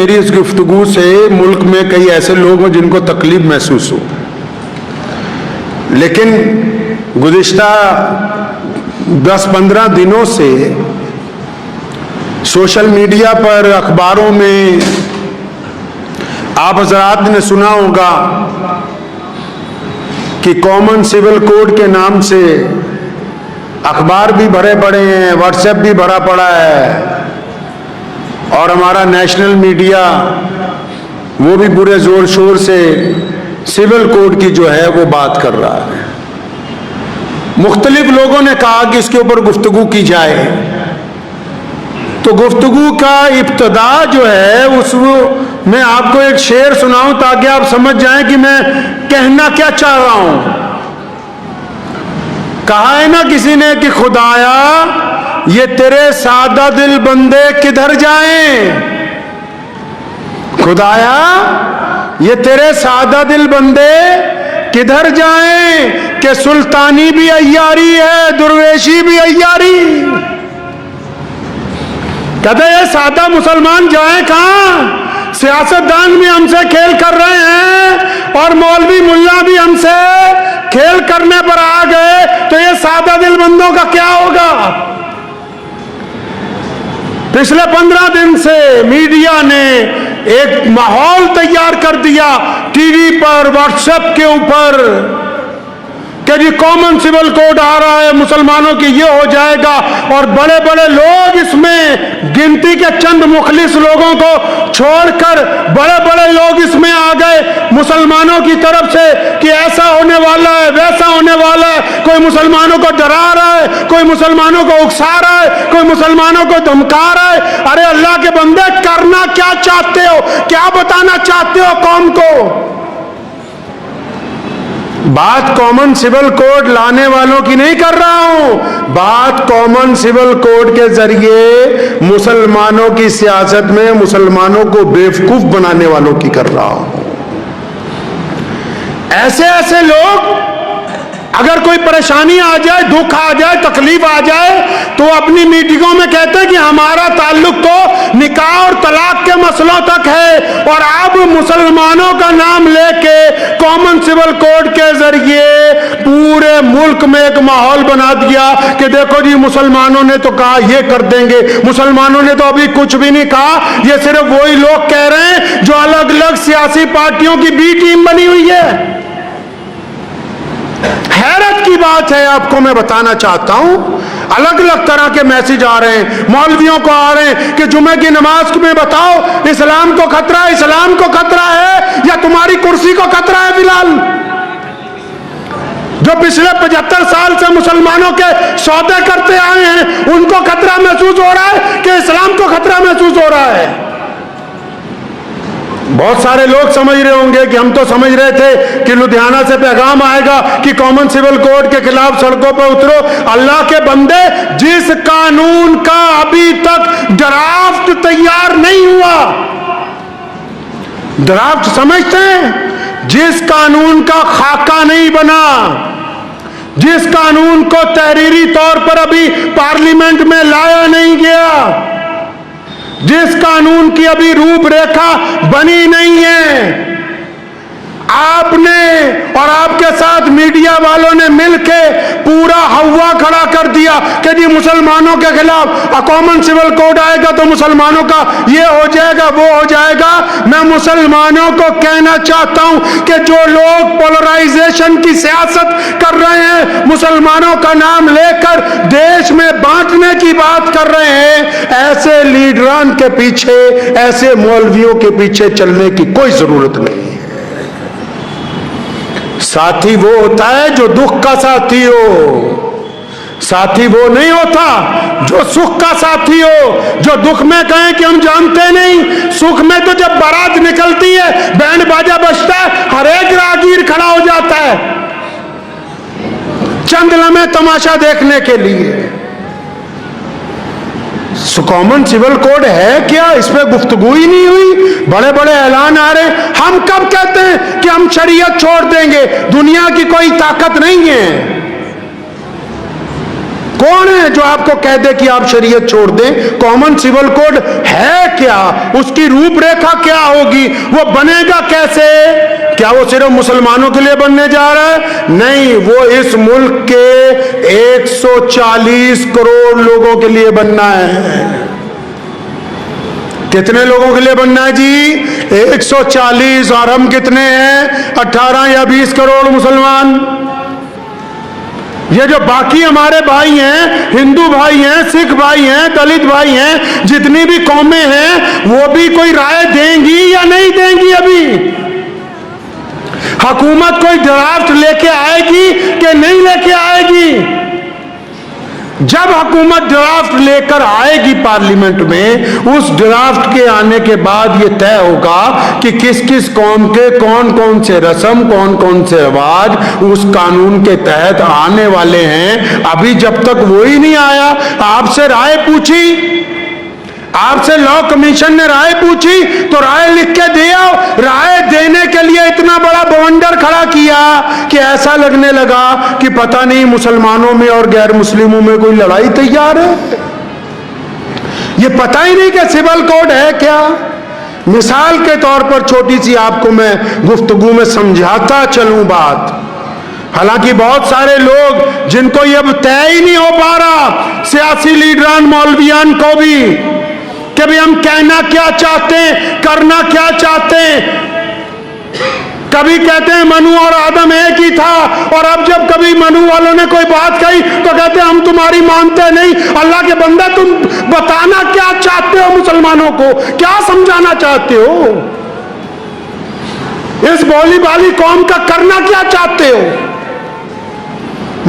मेरी इस गुफ्तगू से मुल्क में कई ऐसे लोग हों जिनको तकलीफ महसूस हो, लेकिन गुज़िश्ता 10-15 दिनों से सोशल मीडिया पर, अखबारों में आप हज़रात ने सुना होगा कि कॉमन सिविल कोड के नाम से अखबार भी भरे पड़े हैं, व्हाट्सएप भी भरा पड़ा है, और हमारा नेशनल मीडिया वो भी पूरे जोर शोर से सिविल कोड की जो है वो बात कर रहा है। मुख्तलिफ लोगों ने कहा कि इसके ऊपर गुफ्तगू की जाए, तो गुफ्तगू का इब्तिदा जो है उस मैं आपको एक शेर सुनाऊं ताकि आप समझ जाएं कि मैं कहना क्या चाह रहा हूं। कहा है ना किसी ने कि खुदाया ये तेरे सादा दिल बंदे किधर जाएं, खुदाया ये तेरे सादा दिल बंदे किधर जाएं, कि सुल्तानी भी अय्यारी है, दुर्वेशी भी अय्यारी। कहते ये सादा मुसलमान जाएं कहां, सियासतदान भी हमसे खेल कर रहे हैं और मौलवी मुल्ला भी हमसे खेल करने पर आ गए, तो ये सादा दिल बंदों का क्या होगा। पिछले 15 दिन से मीडिया ने एक माहौल तैयार कर दिया टीवी पर, व्हाट्सएप के ऊपर, कि जी कॉमन सिविल कोड आ रहा है, मुसलमानों की ये हो जाएगा, और बड़े बड़े लोग इसमें, गिनती के चंद मुखलिस लोगों को छोड़कर बड़े बड़े लोग इसमें आ गए मुसलमानों की तरफ से कि ऐसा होने वाला है, वैसा होने वाला है। कोई मुसलमानों को डरा रहा है, कोई मुसलमानों को उकसा रहा है, कोई मुसलमानों को धमका रहा है। अरे अल्लाह के बंदे, करना क्या चाहते हो, क्या बताना चाहते हो कौम को। बात कॉमन सिविल कोड लाने वालों की नहीं कर रहा हूं, बात कॉमन सिविल कोड के जरिए मुसलमानों की सियासत में मुसलमानों को बेवकूफ बनाने वालों की कर रहा हूं। ऐसे ऐसे लोग, अगर कोई परेशानी आ जाए, दुख आ जाए, तकलीफ आ जाए, तो अपनी मीटिंगों में कहते हैं कि हमारा ताल्लुक तो निकाह और तलाक के मसलों तक है, और अब मुसलमानों का नाम लेके कॉमन सिविल कोड के जरिए पूरे मुल्क में एक माहौल बना दिया कि देखो जी मुसलमानों ने तो कहा ये कर देंगे, मुसलमानों ने तो अभी कुछ भी नहीं कहा, ये सिर्फ वही लोग कह रहे हैं जो अलग अलग सियासी पार्टियों की बी टीम बनी हुई है। हैरत की बात है, आपको मैं बताना चाहता हूं, अलग अलग तरह के मैसेज आ रहे हैं, मौलवियों को आ रहे हैं कि जुमे की नमाज में बताओ इस्लाम को खतरा है, इस्लाम को खतरा है या तुम्हारी कुर्सी को खतरा है। फिलहाल जो पिछले 75 साल से मुसलमानों के सौदे करते आए हैं, उनको खतरा महसूस हो रहा है कि इस्लाम को खतरा महसूस हो रहा है। बहुत सारे लोग समझ रहे होंगे कि हम तो समझ रहे थे कि लुधियाना से पैगाम आएगा कि कॉमन सिविल कोड के खिलाफ सड़कों पर उतरो। अल्लाह के बंदे, जिस कानून का अभी तक ड्राफ्ट तैयार नहीं हुआ, ड्राफ्ट समझते हैं, जिस कानून का खाका नहीं बना, जिस कानून को तहरीरी तौर पर अभी पार्लियामेंट में लाया नहीं गया, जिस कानून की अभी रूपरेखा बनी नहीं है, आपने और आपके साथ मीडिया वालों ने मिलके पूरा हवा खड़ा कर दिया कि जी मुसलमानों के खिलाफ कॉमन सिविल कोड आएगा तो मुसलमानों का ये हो जाएगा, वो हो जाएगा। मैं मुसलमानों को कहना चाहता हूं कि जो लोग पोलराइजेशन की सियासत कर रहे हैं, मुसलमानों का नाम लेकर देश में बांटने की बात कर रहे हैं, ऐसे लीडरान के पीछे, ऐसे मौलवियों के पीछे चलने की कोई जरूरत नहीं है। साथी वो होता है जो दुख का साथी हो, साथी वो नहीं होता जो सुख का साथी हो। जो दुख में कहें कि हम जानते नहीं, सुख में तो जब बारात निकलती है, बैंड बाजा बजता है, हर एक राहगीर खड़ा हो जाता है चंद लम्हे तमाशा देखने के लिए। कॉमन सिविल कोड है क्या, इस पे गुफ्तगू ही नहीं हुई, बड़े बड़े ऐलान आ रहे। हम कब कहते हैं कि हम शरीयत छोड़ देंगे, दुनिया की कोई ताकत नहीं है, कौन है जो आपको कह दे कि आप शरीयत छोड़ दें? कॉमन सिविल कोड है क्या? उसकी रूपरेखा क्या होगी? वो बनेगा कैसे? क्या वो सिर्फ मुसलमानों के लिए बनने जा रहा है? नहीं, वो इस मुल्क के 140 करोड़ लोगों के लिए बनना है। कितने लोगों के लिए बनना है जी? 140। और हम कितने हैं? 18 या 20 करोड़ मुसलमान। ये जो बाकी हमारे भाई हैं, हिंदू भाई हैं, सिख भाई हैं, दलित भाई हैं, जितनी भी कौमें हैं, वो भी कोई राय देंगी या नहीं देंगी? अभी हुकूमत कोई ड्राफ्ट लेके आएगी कि नहीं लेके आएगी? जब हुकूमत ड्राफ्ट लेकर आएगी पार्लियामेंट में, उस ड्राफ्ट के आने के बाद यह तय होगा कि किस किस कौम के कौन कौन से रस्म, कौन कौन से रिवाज उस कानून के तहत आने वाले हैं। अभी जब तक वो ही नहीं आया, आपसे राय पूछी, आपसे लॉ कमीशन ने राय पूछी तो राय लिख के दिया। राय देने के लिए इतना बड़ा बवंडर खड़ा किया कि ऐसा लगने लगा कि पता नहीं मुसलमानों में और गैर मुस्लिमों में कोई लड़ाई तैयार है। ये पता ही नहीं कि सिविल कोड है क्या। मिसाल के तौर पर छोटी सी आपको मैं गुफ्तगू में समझाता चलूं बात। हालांकि बहुत सारे लोग जिनको ये तय ही नहीं हो पा रहा, सियासी लीडरान मौलवियान को भी, कि भाई हम कहना क्या चाहते हैं, करना क्या चाहते हैं। कभी कहते हैं मनु और आदम एक ही था, और अब जब कभी मनु वालों ने कोई बात कही तो कहते हैं हम तुम्हारी मानते नहीं। अल्लाह के बंदा, तुम बताना क्या चाहते हो मुसलमानों को? क्या समझाना चाहते हो? इस भोली भाली कौम का करना क्या चाहते हो?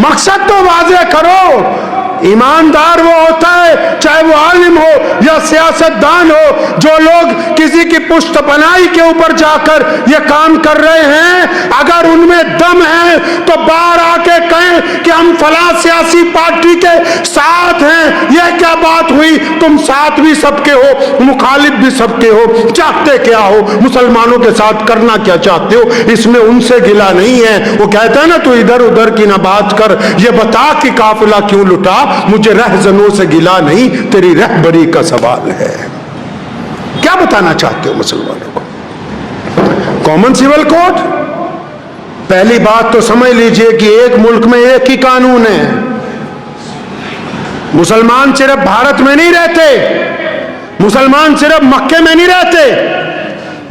मकसद तो वाज़ेह करो। ईमानदार वो होता है, चाहे वो आलिम हो या सियासतदान हो, जो लोग किसी की पुश्तपनाही के ऊपर जाकर ये काम कर रहे हैं, अगर उनमें दम है तो बाहर आके कहें कि हम फला सियासी पार्टी के साथ हैं। ये क्या बात हुई? तुम साथ भी सबके हो, मुखालिफ भी सबके हो, चाहते क्या हो? मुसलमानों के साथ करना क्या चाहते हो? इसमें उनसे गिला नहीं है। वो कहता है ना, तू इधर उधर की ना बात कर, ये बता कि काफिला क्यों लुटा, मुझे रहजनों से गिला नहीं, तेरी रहबरी का सवाल है। क्या बताना चाहते हो मुसलमानों को? कॉमन सिविल कोड, पहली बात तो समझ लीजिए कि एक मुल्क में एक ही कानून है। मुसलमान सिर्फ भारत में नहीं रहते, मुसलमान सिर्फ मक्के में नहीं रहते,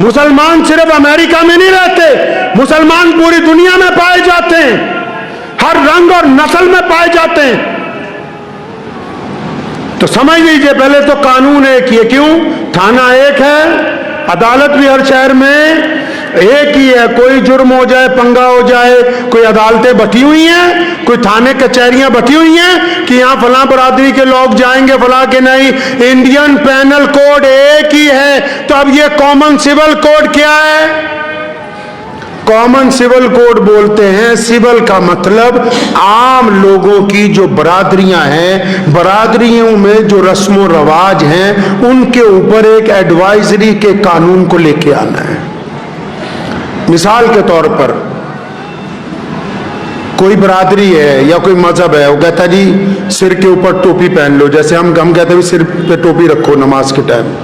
मुसलमान सिर्फ अमेरिका में नहीं रहते, मुसलमान पूरी दुनिया में पाए जाते हैं, हर रंग और नस्ल में पाए जाते हैं। तो समझ लीजिए पहले तो कानून एक ही है। क्यों? थाना एक है, अदालत भी हर शहर में एक ही है। कोई जुर्म हो जाए, पंगा हो जाए, कोई अदालतें बटी हुई हैं, कोई थाने कचहरियां बटी हुई हैं कि यहां फला बरादरी के लोग जाएंगे, फला के नहीं। इंडियन पैनल कोड एक ही है। तो अब ये कॉमन सिविल कोड क्या है? कॉमन सिविल कोड बोलते हैं, सिविल का मतलब आम लोगों की जो बरादरियां हैं, बरादरियों में जो रस्मों रवाज हैं, उनके ऊपर एक एडवाइजरी के कानून को लेके आना है। मिसाल के तौर पर कोई बरादरी है या कोई मजहब है, वो कहता जी सिर के ऊपर टोपी पहन लो। जैसे हम कहते हैं सिर पे टोपी रखो नमाज के टाइम,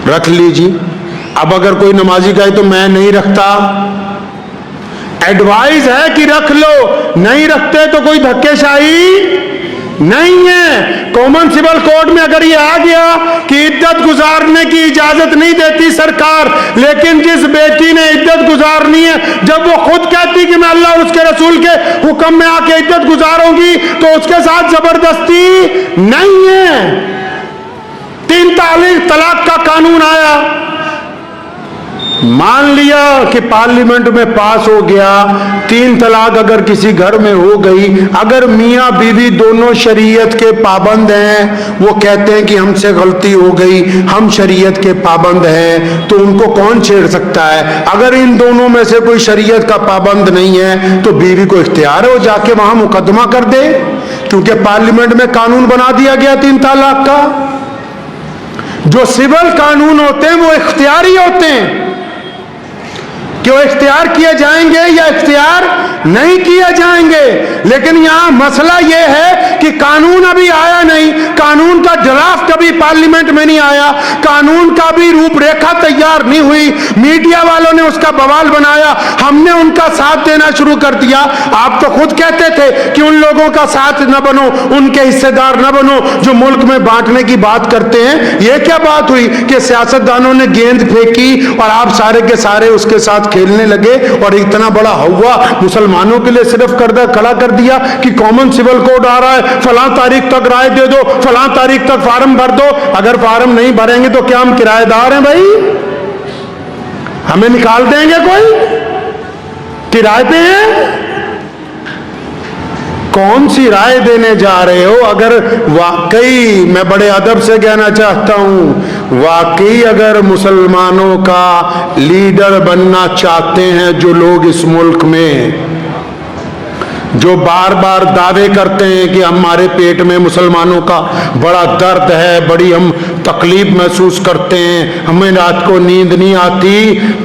रख लीजिए। अब अगर कोई नमाजी कहे तो मैं नहीं रखता, एडवाइस है कि रख लो, नहीं रखते तो कोई धक्केशाही नहीं है। कॉमन सिविल कोड में अगर ये आ गया कि इद्दत गुजारने की इजाजत नहीं देती सरकार, लेकिन जिस बेटी ने इद्दत गुजारनी है, जब वो खुद कहती कि मैं अल्लाह और उसके रसूल के हुक्म में आके इद्दत गुजारूंगी, तो उसके साथ जबरदस्ती नहीं है। 3 तलाक का कानून आया, मान लिया कि पार्लियामेंट में पास हो गया, 3 तलाक अगर किसी घर में हो गई, अगर मियां बीवी दोनों शरीयत के पाबंद हैं, वो कहते हैं कि हमसे गलती हो गई, हम शरीयत के पाबंद हैं, तो उनको कौन छेड़ सकता है? अगर इन दोनों में से कोई शरीयत का पाबंद नहीं है तो बीवी को इख्तियार है वो जाके वहां मुकदमा कर दे, क्योंकि पार्लियामेंट में कानून बना दिया गया 3 तलाक का। जो सिविल कानून होते हैं वो इख्तियारी होते हैं कि वो इख्तियार किए जाएंगे या इख्तियार नहीं किए जाएंगे। लेकिन यहां मसला यह है कि कानून अभी आया नहीं, कानून का ड्राफ्ट अभी पार्लियामेंट में नहीं आया, कानून का भी रूपरेखा तैयार नहीं हुई। मीडिया वालों ने उसका बवाल बनाया, हमने उनका साथ देना शुरू कर दिया। आप तो खुद कहते थे कि उन लोगों का साथ न बनो, उनके हिस्सेदार न बनो जो मुल्क में बांटने की बात करते हैं। यह क्या बात हुई कि सियासतदानों ने गेंद फेंकी और आप सारे के सारे उसके साथ खेलने लगे और इतना बड़ा हुआ मुसलमानों के लिए सिर्फ खड़ा कर दिया कि कॉमन सिविल कोड आ रहा है, फलां तारीख तक राय दे दो, फलां तारीख तक फार्म भर दो। अगर फार्म नहीं भरेंगे तो क्या हम किराएदार हैं भाई? हमें निकाल देंगे कोई? किराए पे हैं? कौन सी राय देने जा रहे हो? अगर वाकई, मैं बड़े अदब से कहना चाहता हूं, वाकई अगर मुसलमानों का लीडर बनना चाहते हैं जो लोग इस मुल्क में, जो बार बार दावे करते हैं कि हमारे पेट में मुसलमानों का बड़ा दर्द है, बड़ी हम तकलीफ महसूस करते हैं, हमें रात को नींद नहीं आती,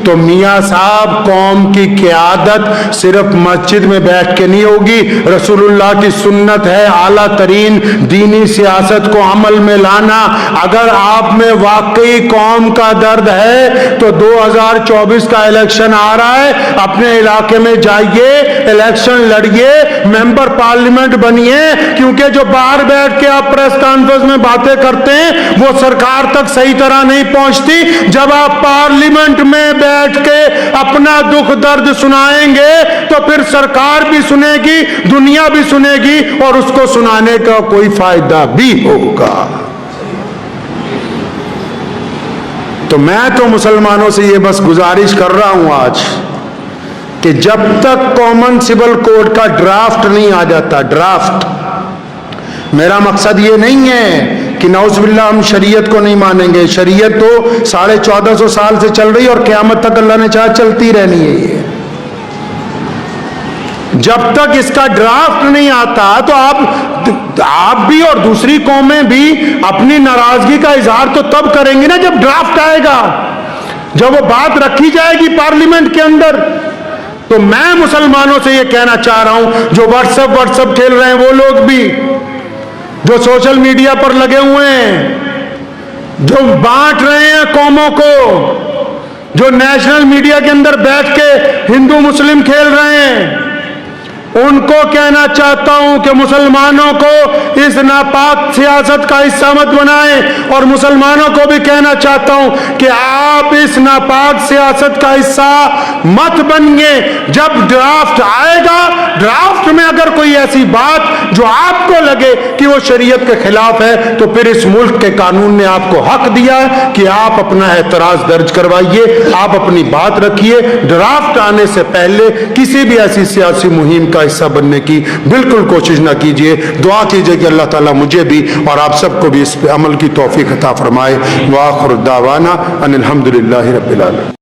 तो मियाँ साहब कौम की क़यादत सिर्फ मस्जिद में बैठ के नहीं होगी। रसूलुल्लाह की सुन्नत है आला तरीन दीनी सियासत को अमल में लाना। अगर आप में वाकई कौम का दर्द है तो 2024 का इलेक्शन आ रहा है, अपने इलाके में जाइए, इलेक्शन लड़िए, मेंबर पार्लियामेंट बनिए। क्योंकि जो बाहर बैठ के आप प्रेस कॉन्फ्रेंस में बातें करते हैं वो सरकार तक सही तरह नहीं पहुंचती। जब आप पार्लियामेंट में बैठ के अपना दुख दर्द सुनाएंगे तो फिर सरकार भी सुनेगी, दुनिया भी सुनेगी और उसको सुनाने का कोई फायदा भी होगा। तो मैं तो मुसलमानों से ये बस गुजारिश कर रहा हूं आज कि जब तक कॉमन सिविल कोड का ड्राफ्ट नहीं आ जाता, ड्राफ्ट, मेरा मकसद ये नहीं है कि नौज़ुबिल्लाह हम शरीयत को नहीं मानेंगे। शरीयत तो 1450 साल से चल रही और क़यामत तक अल्लाह ने चाहा चलती रहनी है। ये जब तक इसका ड्राफ्ट नहीं आता तो आप भी और दूसरी कौमें भी अपनी नाराजगी का इजहार तो तब करेंगी ना जब ड्राफ्ट आएगा, जब वो बात रखी जाएगी पार्लियामेंट के अंदर। तो मैं मुसलमानों से ये कहना चाह रहा हूं, जो व्हाट्सएप खेल रहे हैं वो लोग भी, जो सोशल मीडिया पर लगे हुए हैं, जो बांट रहे हैं कौमों को, जो नेशनल मीडिया के अंदर बैठ के हिंदू मुस्लिम खेल रहे हैं, उनको कहना चाहता हूं कि मुसलमानों को इस नापाक सियासत का हिस्सा मत बनाएं। और मुसलमानों को भी कहना चाहता हूं कि आप इस नापाक सियासत का हिस्सा मत बनिए। जब ड्राफ्ट आएगा, ड्राफ्ट में अगर कोई ऐसी बात जो आपको लगे कि वो शरीयत के खिलाफ है, तो फिर इस मुल्क के कानून ने आपको हक दिया है कि आप अपना एतराज दर्ज करवाइए, आप अपनी बात रखिए। ड्राफ्ट आने से पहले किसी भी ऐसी सियासी मुहिम का हिस्सा बनने की बिल्कुल कोशिश ना कीजिए। दुआ कीजिए कि अल्लाह ताला मुझे भी और आप सबको भी इस पे अमल की तौफीक अता फरमाए। व आखिर दावाना अनिल हम्दुलिल्लाहि रब्बिल आलमीन।